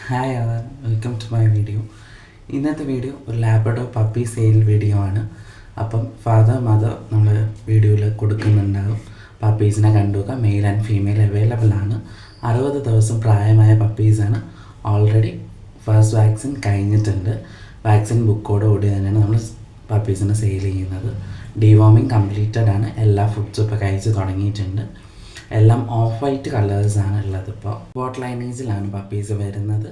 Hi ആർ welcome to my video. ഇന്നത്തെ video ഒരു ലാബ്രഡോർ പപ്പി സെയിൽ വീഡിയോ ആണ്. അപ്പം ഫാദർ മദർ നമ്മൾ വീഡിയോയിൽ കൊടുക്കുന്നുണ്ടാകും. പപ്പീസിനെ കണ്ടുവെക്കുക. മെയിൽ ആൻഡ് ഫീമെയിൽ അവൈലബിൾ ആണ്. 60 ദിവസം പ്രായമായ പപ്പീസാണ്. ഓൾറെഡി ഫസ്റ്റ് വാക്സിൻ കഴിഞ്ഞിട്ടുണ്ട്. വാക്സിൻ ബുക്കോടുകൂടി തന്നെയാണ് നമ്മൾ പപ്പീസിനെ സെയിൽ ചെയ്യുന്നത്. ഡിവോമിങ് കംപ്ലീറ്റഡ് ആണ്. എല്ലാ ഫുഡ്സും ഇപ്പോൾ കഴിച്ച് തുടങ്ങിയിട്ടുണ്ട്. എല്ലാം ഓഫ് വൈറ്റ് കളേഴ്സാണ് ഉള്ളത്. ഇപ്പോൾ ബോട്ട് ലൈനേജിലാണ് പപ്പീസ് വരുന്നത്.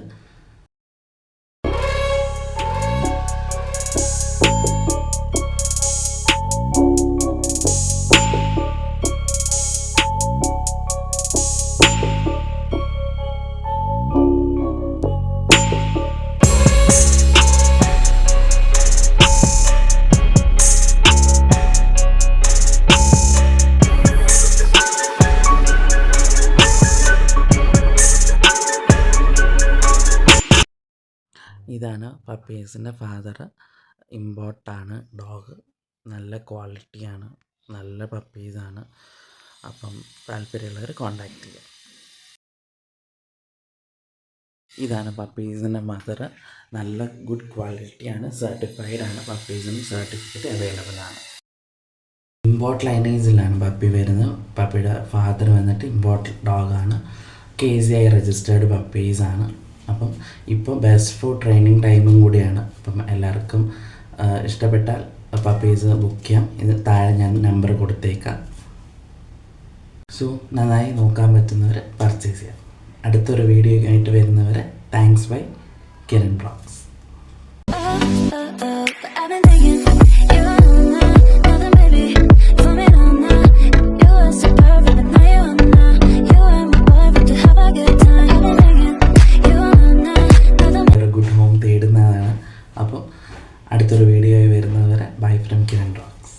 ഇതാണ് പപ്പീസിൻ്റെ ഫാദർ. ഇമ്പോർട്ടാണ് ഡോഗ്. നല്ല ക്വാളിറ്റിയാണ്. നല്ല പപ്പീസാണ്. അപ്പം താല്പര്യമുള്ളവർ കോണ്ടാക്ട് ചെയ്യുക. ഇതാണ് പപ്പീസിൻ്റെ മദർ. നല്ല ഗുഡ് ക്വാളിറ്റിയാണ്. സർട്ടിഫൈഡ് ആണ്. പപ്പീസിന് സർട്ടിഫിക്കറ്റ് അവൈലബിൾ ആണ്. ഇമ്പോർട്ട് ലൈനേജിലാണ് പപ്പി വരുന്നത്. പപ്പിയുടെ ഫാദർ വന്നിട്ട് ഇമ്പോർട്ട് ഡോഗാണ്. KCI രജിസ്റ്റേർഡ് പപ്പീസാണ്. അപ്പം ഇപ്പോൾ ബെസ്റ്റ് ഫോർ ട്രെയിനിങ് ടൈമും കൂടിയാണ്. അപ്പം എല്ലാവർക്കും ഇഷ്ടപ്പെട്ടാൽ പപ്പീസ് ബുക്ക് ചെയ്യാം. ഇത് താഴെ ഞാൻ നമ്പർ കൊടുത്തേക്കാം. സോ നന്നായി നോക്കാൻ പറ്റുന്നവർ പർച്ചേസ് ചെയ്യാം. അടുത്തൊരു വീഡിയോ ആയിട്ട് വരുന്നവരെ താങ്ക്സ് ബൈ കിരൺ ബ്ലോഗ്സ്. അപ്പോൾ അടുത്തൊരു വീഡിയോ ആയി വരുന്നവരെ ബൈ ഫ്രം കിരൺ ബ്ലോഗ്സ്.